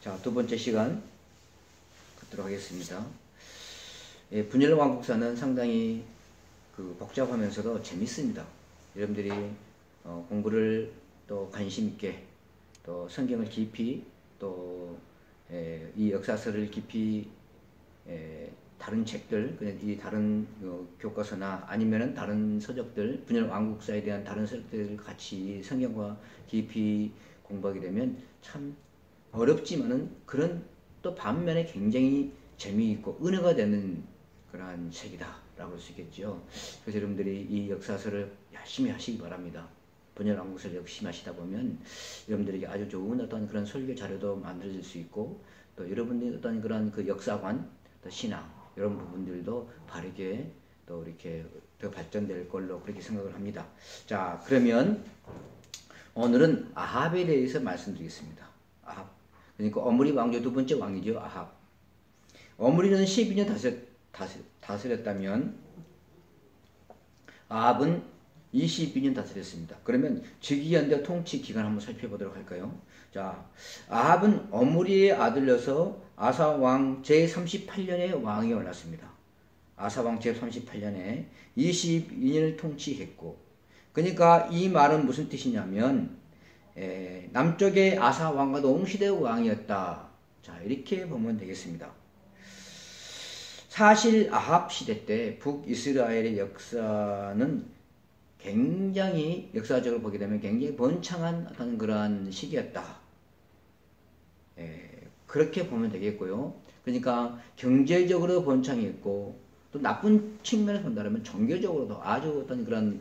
자, 두 번째 시간 갖도록 하겠습니다. 예, 분열 왕국사는 상당히 복잡하면서도 재밌습니다. 여러분들이 공부를 또 관심 있게 또 성경을 깊이 또 이 역사서를 깊이 다른 책들, 이 다른 교과서나 아니면은 다른 서적들, 분열 왕국사에 대한 다른 서적들을 같이 성경과 깊이 공부하게 되면 참 어렵지만은 그런 또 반면에 굉장히 재미있고 은혜가 되는 그러한 책이다라고 할 수 있겠죠. 그래서 여러분들이 이 역사서를 열심히 하시기 바랍니다. 분열 왕국사를 열심히 하시다 보면 여러분들에게 아주 좋은 어떤 그런 설교 자료도 만들어질 수 있고 또 여러분들이 어떤 그런 그 역사관, 또 신앙 이런 부분들도 바르게 또 이렇게 더 발전될 걸로 그렇게 생각을 합니다. 자, 그러면 오늘은 아합에 대해서 말씀드리겠습니다. 아합. 그러니까 오므리 왕조 두 번째 왕이죠. 아합. 오므리는 12년 다스렸다면 아합은 22년 다스렸습니다. 그러면 즉위연대 통치 기간 한번 살펴보도록 할까요? 자, 아합은 오므리의 아들로서 아사 왕 제38년에 왕이 올랐습니다. 아사 왕 제38년에 22년을 통치했고, 그러니까 이 말은 무슨 뜻이냐면 남쪽의 아사 왕과 동시대 왕이었다. 자, 이렇게 보면 되겠습니다. 사실 아합 시대 때 북이스라엘의 역사는 굉장히 역사적으로 보게 되면 굉장히 번창한 어떤 그러한 시기였다. 그렇게 보면 되겠고요. 그러니까 경제적으로 번창했고 또 나쁜 측면에서 본다면 종교적으로도 아주 어떤 그런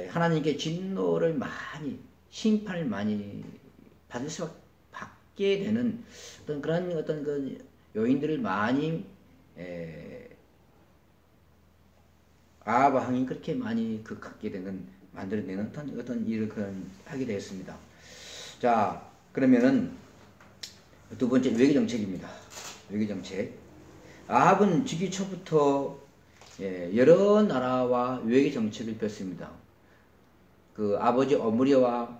하나님께 진노를 많이 심판을 많이 받게 되는 어떤 그런 어떤 그 요인들을 많이 아합 왕이 그렇게 많이 갖게 되는 만들어내는 어떤 일을 하게 되었습니다. 자, 그러면은 두 번째 외교 정책입니다. 외교 정책. 아합은 즉위 초부터 여러 나라와 외교 정책을 폈습니다. 그 아버지 오므리와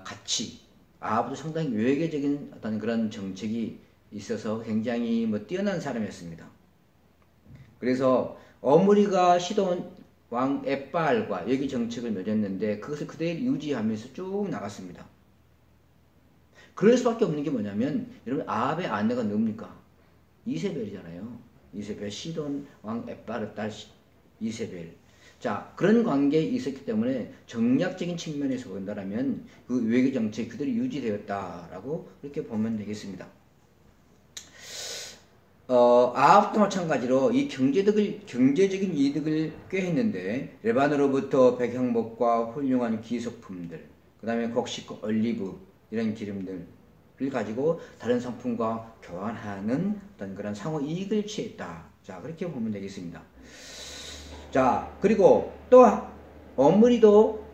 같이 아합도 상당히 외교적인 어떤 그런 정책이 있어서 굉장히 뛰어난 사람이었습니다. 그래서 오므리가 시돈 왕 엣바알과 외교 정책을 맺었는데 그것을 그대로 유지하면서 쭉 나갔습니다. 그럴 수밖에 없는 게 뭐냐면 여러분 아합의 아내가 누굽니까? 이세벨이잖아요. 이세벨, 시돈 왕 엣바알의 딸 이세벨. 자, 그런 관계에 있었기 때문에 정략적인 측면에서 본다면 그 외교 정책이 그대로 유지되었다라고 그렇게 보면 되겠습니다. 아합도 마찬가지로 이 경제적인 이득을 꾀했는데 레바논으로부터 백향목과 훌륭한 기속품들, 그 다음에 곡식, 올리브 이런 기름들을 가지고 다른 상품과 교환하는 어떤 그런 상호 이익을 취했다. 자, 그렇게 보면 되겠습니다. 자, 그리고 또 오므리도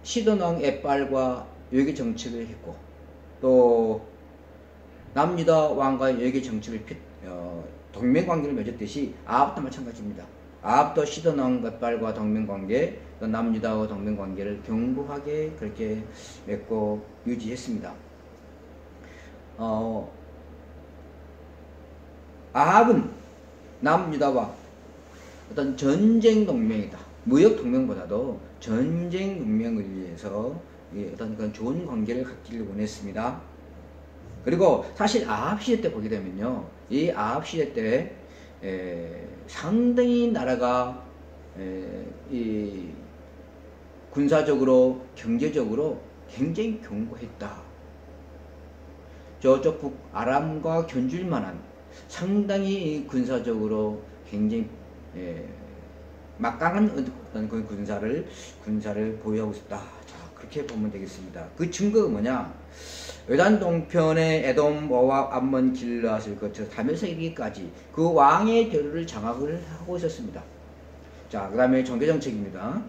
시돈 왕 엣바알과 외교 정책을 했고 또 남유다 왕과의 외교 정책을 동맹관계를 맺었듯이 아합도 마찬가지입니다. 아합도 시돈 왕 엣바알과 동맹관계, 또 남유다와 동맹관계를 견고하게 그렇게 맺고 유지했습니다. 아합은 남유다와 어떤 전쟁 동맹이다. 무역 동맹보다도 전쟁 동맹을 위해서 어떤 그런 좋은 관계를 갖기를 원했습니다. 그리고 사실 아합 시대 때 보게 되면요, 이 아합 시대 때 상당히 나라가 이 군사적으로 경제적으로 굉장히 견고했다. 저쪽 북아람과 견줄 만한 상당히 군사적으로 굉장히 막강한 어떤 그 군사를 보유하고 있었다. 자, 그렇게 보면 되겠습니다. 그 증거가 뭐냐? 요단 동편의 에돔, 모압, 암몬, 길르앗을 거쳐 다메섹까지 그 왕의 대로를 장악을 하고 있었습니다. 자, 그 다음에 정계정책입니다.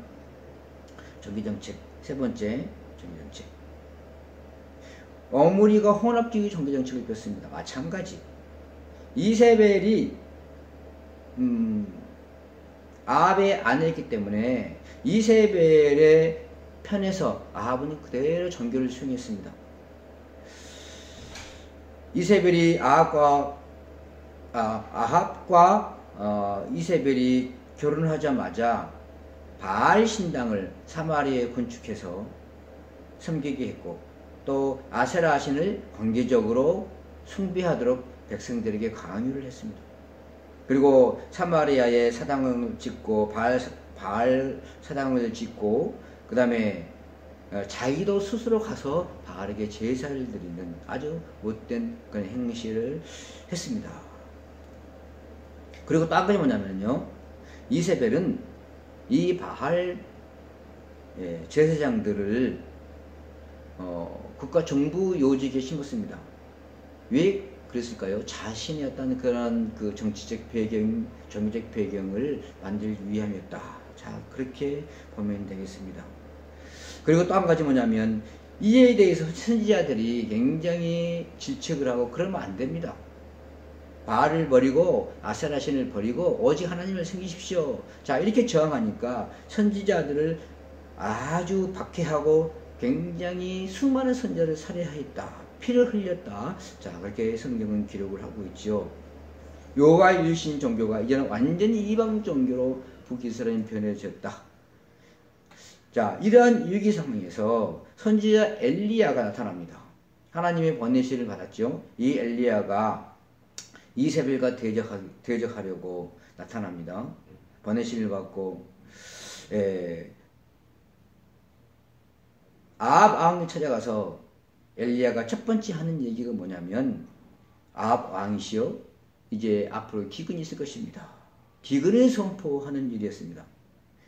정계정책 세 번째 정계정책. 오므리가 혼합주의 정계정책을 폈습니다. 마찬가지. 이세벨이 아합의 아내였기 때문에 이세벨의 편에서 아합은 그대로 정교를 수행했습니다. 이세벨이 아합과 이세벨이 결혼하자마자 바알 신당을 사마리아에 건축해서 섬기게 했고, 또 아세라 신을 관계적으로 숭배하도록 백성들에게 강요를 했습니다. 그리고 사마리아에 사당을 짓고 바알 사당을 짓고, 그 다음에 자기도 스스로 가서 바알에게 제사를 드리는 아주 못된 그런 행실을 했습니다. 그리고 또 한 가지 뭐냐면요, 이세벨은 이 바알 제사장들을 국가 정부 요직에 심었습니다. 왜 그랬을까요? 자신의 어떤 그런 그 정치적 배경, 정치적 배경을 만들기 위함이었다. 자, 그렇게 보면 되겠습니다. 그리고 또 한 가지 뭐냐면, 이에 대해서 선지자들이 굉장히 질책을 하고 그러면 안 됩니다. 바알을 버리고 아세라 신을 버리고 오직 하나님을 섬기십시오. 자, 이렇게 저항하니까 선지자들을 아주 박해하고 굉장히 수많은 선지자를 살해하였다. 피를 흘렸다. 자, 그렇게 성경은 기록을 하고 있죠. 여호와 이루신 종교가 이제는 완전히 이방 종교로 북이스라엘 변해졌다. 자, 이러한 위기 상황에서 선지자 엘리야가 나타납니다. 하나님의 보내시를 받았죠. 이 엘리야가 이세벨과 대적하려고 나타납니다. 보내시를 받고 아합 왕이 찾아가서 엘리야가 첫 번째 하는 얘기가 뭐냐면, 아합 왕이시여, 이제 앞으로 기근이 있을 것입니다. 기근을 선포하는 일이었습니다.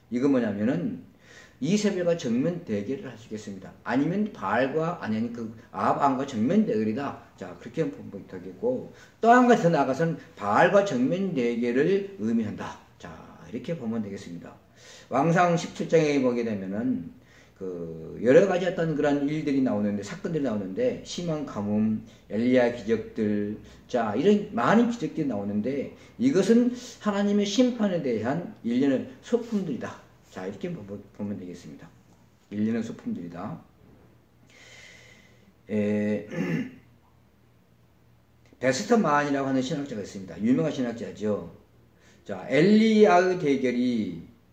이거 뭐냐면은 이세벨과 정면 대결을 할 수 있겠습니다. 아니면 바알과, 아니면 그 아합 왕과 정면 대결이다. 자, 그렇게 보면 되겠고, 또 한 가지 더 나아가서는 바알과 정면 대결을 의미한다. 자, 이렇게 보면 되겠습니다. 왕상 17장에 보게 되면은 그 여러 가지 어떤 그런 일들이 나오는데, 사건들이 나오는데, 심한 가뭄, 엘리야 기적들, 자, 이런 많은 기적들이 나오는데, 이것은 하나님의 심판에 대한 일련의 소품들이다. 자, 이렇게 보면 되겠습니다. 일련의 소품들이다. 베스터만이라고 하는 신학자가 있습니다. 유명한 신학자죠. 자, 엘리야의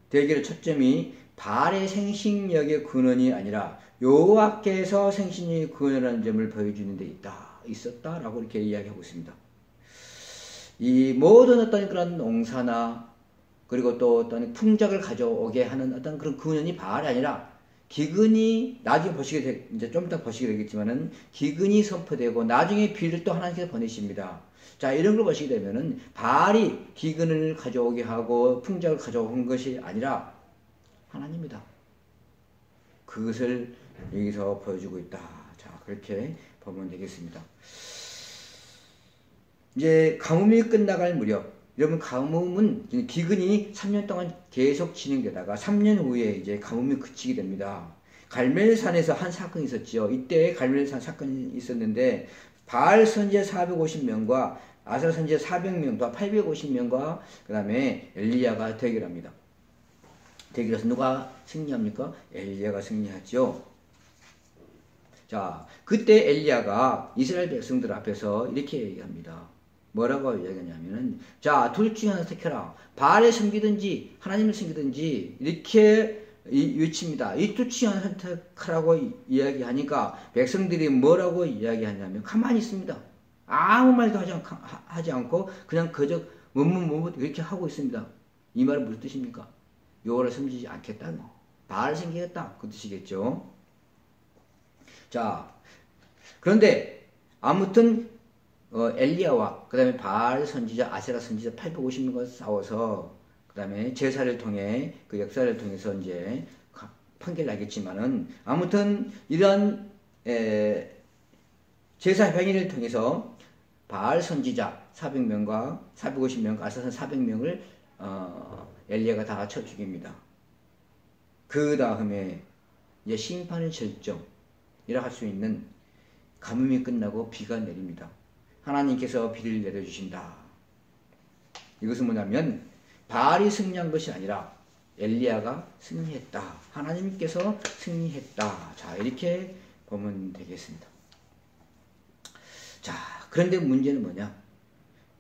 대결의 초점이 바알의 생식력의 근원이 아니라 여호와께서 생식력의 근원이라는 점을 보여주는 데 있었다라고 이렇게 이야기하고 있습니다. 이 모든 어떤 그런 농사나 그리고 또 어떤 풍작을 가져오게 하는 어떤 그런 근원이 바알이 아니라 기근이, 나중에 이제 좀 이따 보시게 되겠지만은 기근이 선포되고 나중에 비를 또 하나님께서 보내십니다. 자, 이런 걸 보시게 되면은 바알이 기근을 가져오게 하고 풍작을 가져온 것이 아니라 하나님이다. 그것을 여기서 보여주고 있다. 자, 그렇게 보면 되겠습니다. 이제 가뭄이 끝나갈 무렵, 여러분, 가뭄은 기근이 3년 동안 계속 진행되다가 3년 후에 이제 가뭄이 그치게 됩니다. 갈멜산에서 한 사건이 있었죠. 이때 갈멜산 사건이 있었는데, 바알 선지자 450명과 아세라 선지자 400명과 850명과 그 다음에 엘리야가 대결합니다. 대결해서 누가 승리합니까? 엘리야가 승리하죠. 자, 그때 엘리야가 이스라엘 백성들 앞에서 이렇게 얘기합니다. 뭐라고 이야기하냐면은, 자, 둘 중에 하나 택해라. 바알을 섬기든지 하나님을 섬기든지 이렇게 외칩니다. 이 둘 중에 하나 선택하라고 이야기하니까 백성들이 뭐라고 이야기하냐면 가만히 있습니다. 아무 말도 하지 않고 그냥 그저 머뭇 이렇게 하고 있습니다. 이 말은 무슨 뜻입니까? 여호와를 섬기지 않겠다, 바알을 섬기겠다, 그 뜻이겠죠. 자, 그런데 아무튼 엘리야와 그 다음에 바알 선지자, 아세라 선지자 850명과 싸워서 그 다음에 제사를 통해 그 역사를 통해서 이제 판결 나겠지만은, 아무튼 이런 제사 행위를 통해서 바알 선지자 400명과 450명과 아세라 400명을 엘리야가 다 쳐 죽입니다. 그 다음에 이제 심판의 절정이라 할 수 있는 가뭄이 끝나고 비가 내립니다. 하나님께서 비를 내려주신다. 이것은 뭐냐면 바알이 승리한 것이 아니라 엘리야가 승리했다. 하나님께서 승리했다. 자, 이렇게 보면 되겠습니다. 자, 그런데 문제는 뭐냐?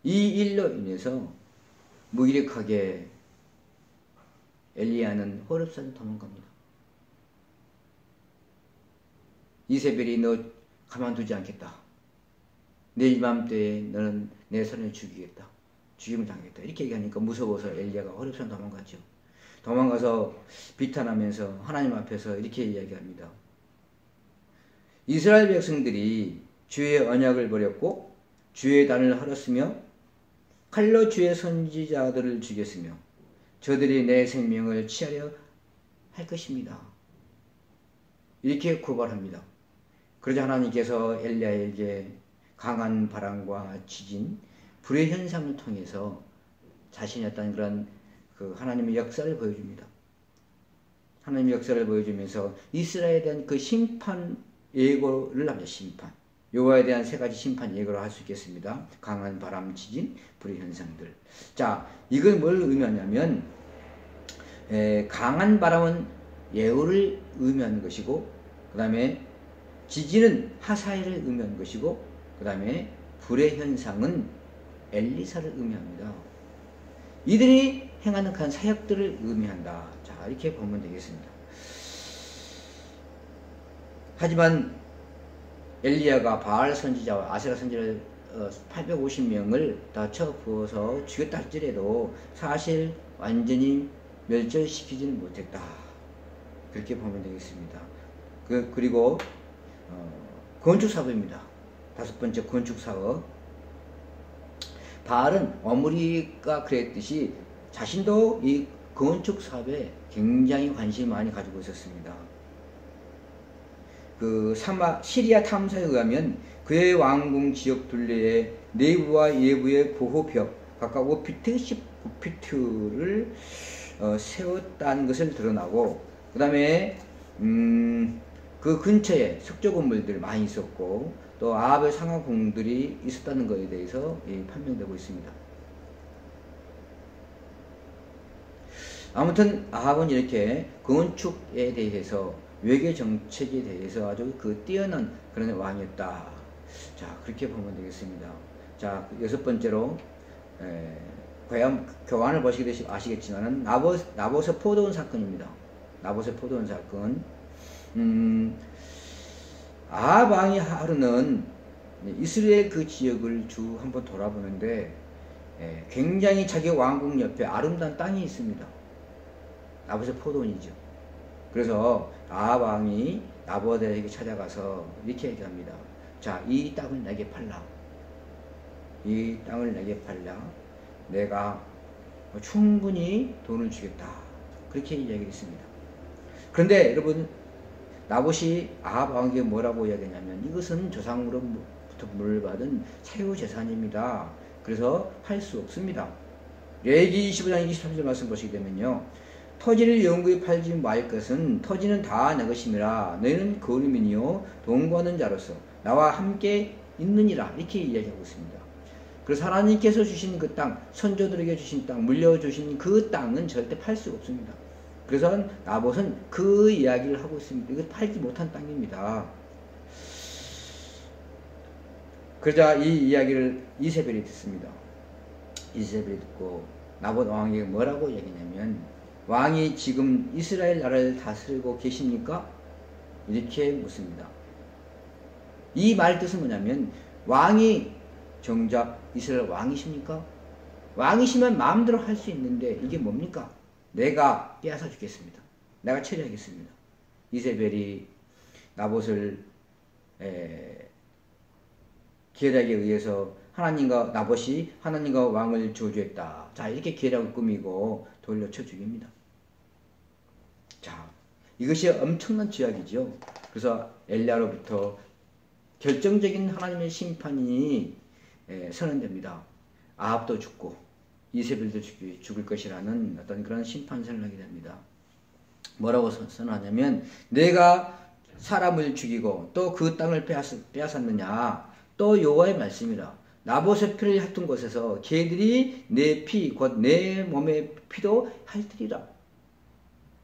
이 일로 인해서 무기력하게 엘리야는 호렙산에 도망갑니다. 이세벨이 너 가만두지 않겠다. 내일 이맘때에 너는 내 손에 죽이겠다. 죽임을 당하겠다. 이렇게 얘기하니까 무서워서 엘리야가 호렙산 도망갔죠. 도망가서 비탄하면서 하나님 앞에서 이렇게 이야기합니다. 이스라엘 백성들이 주의 언약을 버렸고 주의 단을 헐었으며 칼로 주의 선지자들을 죽였으며 저들이 내 생명을 취하려 할 것입니다. 이렇게 고발합니다. 그러자 하나님께서 엘리야에게 강한 바람과 지진, 불의 현상을 통해서 자신이 어떤 그런 그 하나님의 역사를 보여줍니다. 하나님의 역사를 보여주면서 이스라엘에 대한 그 심판 예고를 합니다. 심판. 여호와에 대한 세 가지 심판 예고를 할 수 있겠습니다. 강한 바람, 지진, 불의 현상들. 자, 이건 뭘 의미하냐면 강한 바람은 예후를 의미하는 것이고, 그 다음에 지진은 하사엘을 의미하는 것이고, 그 다음에 불의 현상은 엘리사를 의미합니다. 이들이 행하는 그 사역들을 의미한다. 자, 이렇게 보면 되겠습니다. 하지만 엘리야가 바알 선지자와 아세라 선지자를 850명을 다 쳐부어서 죽였다 할지라도 사실 완전히 멸절시키지는 못했다. 그렇게 보면 되겠습니다. 그리고 건축사업입니다. 다섯 번째 건축사업. 바알은 어므리가 그랬듯이 자신도 이 건축사업에 굉장히 관심을 많이 가지고 있었습니다. 시리아 탐사에 의하면 그의 왕궁 지역 둘레에 내부와 외부의 보호벽 각각 5피트, 19피트를 세웠다는 것을 드러나고, 그 다음에 그 근처에 석조 건물들 많이 있었고, 또 아합의 상하궁들이 있었다는 것에 대해서 판명되고 있습니다. 아무튼 아합은 이렇게 건축에 대해서 외교 정책에 대해서 아주 뛰어난 그런 왕이었다. 자, 그렇게 보면 되겠습니다. 자, 여섯 번째로 교환을 보시게 아시겠지만은 나봇의 포도원 사건입니다. 나봇의 포도원 사건. 아합 왕이 하루는 이스라엘 그 지역을 쭉 한번 돌아보는데 굉장히 자기 왕궁 옆에 아름다운 땅이 있습니다. 나봇의 포도원이죠. 그래서 아합 왕이 나봇에게 찾아가서 이렇게 얘기합니다. 자, 이 땅을 내게 팔라. 이 땅을 내게 팔라. 내가 충분히 돈을 주겠다. 그렇게 이야기했습니다. 그런데 여러분, 나봇이 아합 왕에게 뭐라고 이야기했냐면 이것은 조상으로부터 물받은 사유 재산입니다. 그래서 할 수 없습니다. 레위기 25장 23절 말씀 보시게 되면요. 토지를 영구히 팔지 말 것은 토지는 다 내 것임이라. 너희는 거류민이요 동거하는 자로서 나와 함께 있느니라. 이렇게 이야기하고 있습니다. 그래서 하나님께서 주신 그 땅, 선조들에게 주신 땅, 물려주신 그 땅은 절대 팔 수가 없습니다. 그래서 나봇은 그 이야기를 하고 있습니다. 이거 팔지 못한 땅입니다. 그러자 이 이야기를 이세벨이 듣습니다. 이세벨이 듣고 나봇 왕에게 뭐라고 얘기냐면, 왕이 지금 이스라엘 나라를 다스리고 계십니까? 이렇게 묻습니다. 이 말 뜻은 뭐냐면, 왕이 정작 이스라엘 왕이십니까? 왕이시면 마음대로 할 수 있는데 이게 뭡니까? 내가 빼앗아 주겠습니다. 내가 처리하겠습니다. 이세벨이 나봇을 계략에 의해서 나봇이 하나님과 왕을 저주했다. 자, 이렇게 계략을 꾸미고 돌려쳐 죽입니다. 자, 이것이 엄청난 죄악이죠. 그래서 엘리야로부터 결정적인 하나님의 심판이 선언됩니다. 아합도 죽고 이세벨도 죽을 것이라는 어떤 그런 심판 선언을 하게 됩니다. 뭐라고 선언하냐면, 내가 사람을 죽이고 또 그 땅을 빼앗았느냐. 또 여호와의 말씀이라. 나봇의 피를 핥은 곳에서 개들이 내 피, 곧 내 몸의 피도 핥으리라.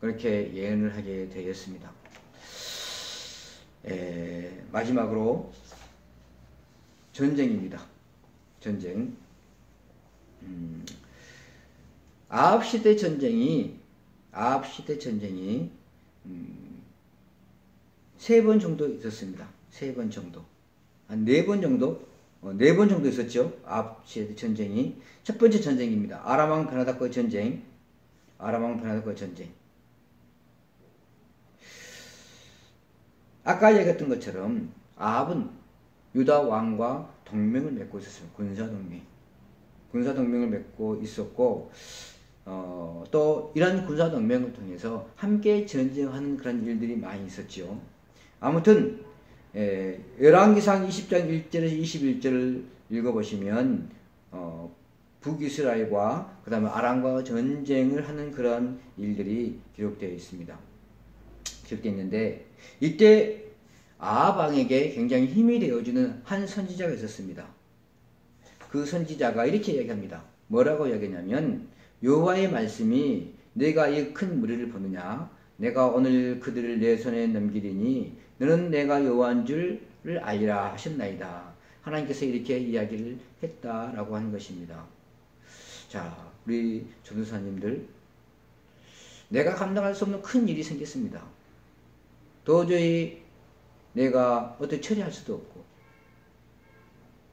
그렇게 예언을 하게 되었습니다. 마지막으로 전쟁입니다. 전쟁. 아합 시대 전쟁이 3번 정도 있었습니다. 3번 정도. 한 4번 정도? 4번 정도 있었죠. 아합 시대 전쟁이. 첫 번째 전쟁입니다. 아람왕 베나닷과의 전쟁. 아까 얘기했던 것처럼 아합은 유다 왕과 동맹을 맺고 있었습니다. 군사동맹을 맺고 있었고, 또 이런 군사동맹을 통해서 함께 전쟁하는 그런 일들이 많이 있었죠. 아무튼 열왕기상 20장 1절에서 21절을 읽어보시면 북이스라엘과 그 다음에 아람과 전쟁을 하는 그런 일들이 기록되어 있습니다. 기록되어 있는데, 이때 아합 왕에게 굉장히 힘이 되어주는 한 선지자가 있었습니다. 그 선지자가 이렇게 얘기합니다. 뭐라고 이야기하냐면, 여호와의 말씀이 내가 이 큰 무리를 보느냐, 내가 오늘 그들을 내 손에 넘기리니 너는 내가 여호와인 줄을 알리라 하셨나이다. 하나님께서 이렇게 이야기를 했다라고 하는 것입니다. 자, 우리 전도사님들, 내가 감당할 수 없는 큰 일이 생겼습니다. 도저히 내가 어떻게 처리할 수도 없고,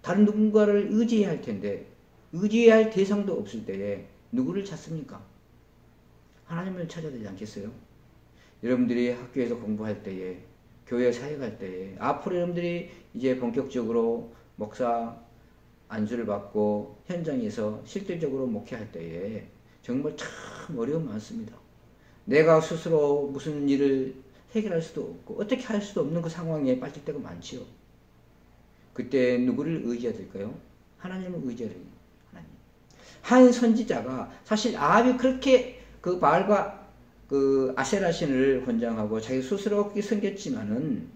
다른 누군가를 의지해야 할 텐데, 의지해야 할 대상도 없을 때에 누구를 찾습니까? 하나님을 찾아야 되지 않겠어요? 여러분들이 학교에서 공부할 때에, 교회 사역할 때에, 앞으로 여러분들이 이제 본격적으로 목사 안수를 받고 현장에서 실질적으로 목회할 때에 정말 참 어려움 많습니다. 내가 스스로 무슨 일을 해결할 수도 없고 어떻게 할 수도 없는 그 상황에 빠질 때가 많지요. 그때 누구를 의지해야 될까요? 하나님을 의지해야 됩니다. 하나님. 한 선지자가, 사실 아합이 그렇게 그 바알과 그 아세라 신을 헌장하고 자기 스스로 그렇게 섬겼지만은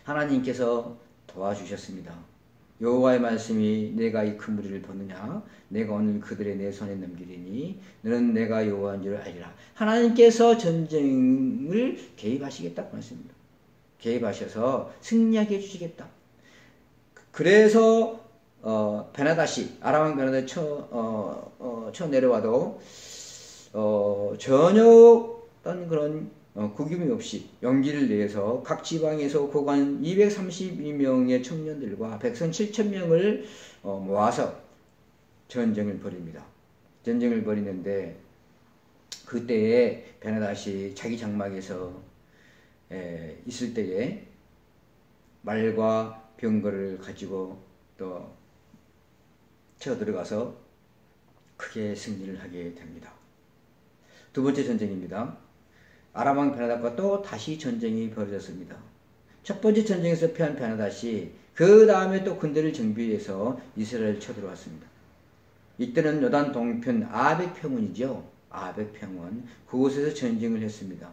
하나님께서 도와주셨습니다. 여호와의 말씀이 내가 이 큰 무리를 보느냐, 내가 오늘 그들의 내 손에 넘기리니 너는 내가 여호와인 줄 알리라. 하나님께서 전쟁을 개입하시겠다고 말씀입니다. 개입하셔서 승리하게 해주시겠다. 그래서 베나닷이, 아람왕 베나닷이 쳐 내려와도 전혀 어떤 그런 구김이 없이 용기를 내서 각 지방에서 고관 232명의 청년들과 백성 7,000명을 모아서 전쟁을 벌입니다. 전쟁을 벌이는데, 그때에 베나닷이 자기 장막에서 있을 때에 말과 병거를 가지고 또 쳐 들어가서 크게 승리를 하게 됩니다. 두 번째 전쟁입니다. 아람왕 베나닷과 또 다시 전쟁이 벌어졌습니다. 첫 번째 전쟁에서 패한 베나닷이 그 다음에 또 군대를 정비해서 이스라엘을 쳐들어왔습니다. 이때는 요단 동편 아벡 평원이죠. 아벡 평원, 그곳에서 전쟁을 했습니다.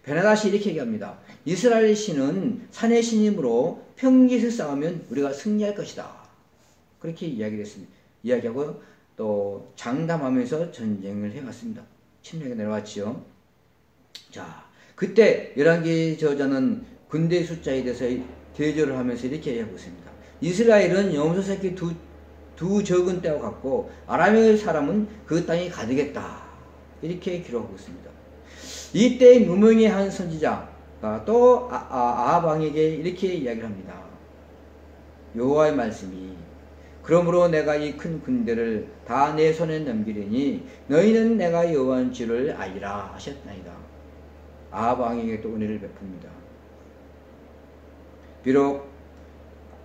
베나닷이 이렇게 얘기합니다. 이스라엘 신은 산의 신이므로 평지에서 싸우면 우리가 승리할 것이다. 그렇게 이야기를 했습니다. 이야기하고 또 장담하면서 전쟁을 해왔습니다. 침략에 내려왔지요. 자, 그때 열왕기 저자는 군대 숫자에 대해서 대조를 하면서 이렇게 얘기하고 있습니다. 이스라엘은 염소 새끼 두 적은 떼와 같고 아람의 사람은 그 땅이 가득했다. 이렇게 기록하고 있습니다. 이때 무명의 한 선지자가 또 아합 왕에게 이렇게 이야기를 합니다. 여호와의 말씀이, 그러므로 내가 이 큰 군대를 다 내 손에 넘기리니 너희는 내가 여호와인 줄을 알리라 하셨나이다. 아합 왕에게 또 은혜를 베풉니다. 비록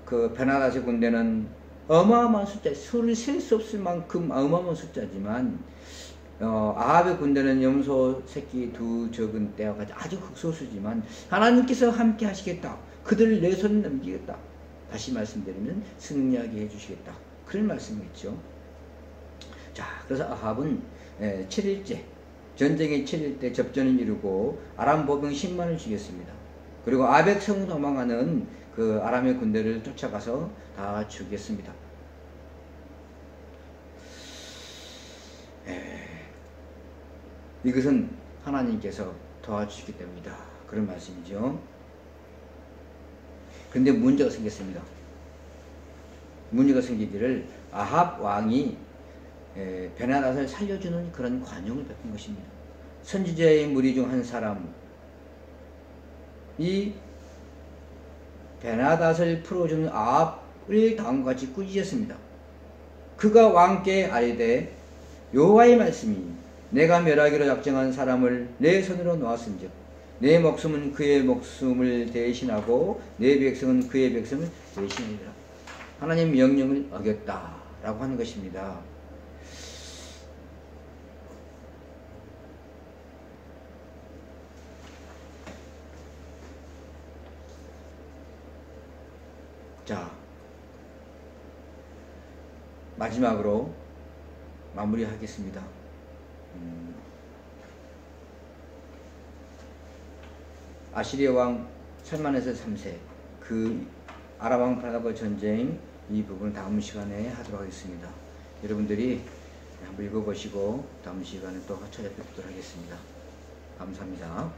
그 베나닷의 군대는 어마어마한 숫자, 수를 셀 수 없을 만큼 어마어마한 숫자지만 아합의 군대는 염소 새끼 두 적은 떼와 같이 아주 극소수지만 하나님께서 함께 하시겠다. 그들을 내 손에 넘기겠다. 다시 말씀드리면 승리하게 해주시겠다. 그런 말씀이겠죠. 자, 그래서 아합은 7일째, 전쟁의 7일 때 접전을 이루고 아람 보병 10만을 죽였습니다. 그리고 아벡성으로 도망하는 그 아람의 군대를 쫓아가서 다 죽였습니다. 이것은 하나님께서 도와주시기 때문이다. 그런 말씀이죠. 근데 문제가 생겼습니다. 문제가 생기기를 아합 왕이 베나닷을 살려주는 그런 관용을 베푼 것입니다. 선지자의 무리 중 한 사람이 베나닷을 풀어주는 아합을 다음과 같이 꾸짖었습니다. 그가 왕께 아뢰되 여호와의 말씀이 내가 멸하기로 작정한 사람을 내 손으로 놓았은즉 내 목숨은 그의 목숨을 대신하고 내 백성은 그의 백성을 대신하리라. 하나님 명령을 어겼다라고 하는 것입니다. 자, 마지막으로 마무리하겠습니다. 아시리아 왕 살만에서 3세 그 아람 왕 바나바 전쟁 이 부분을 다음 시간에 하도록 하겠습니다. 여러분들이 한번 읽어보시고 다음 시간에 또 찾아뵙도록 하겠습니다. 감사합니다.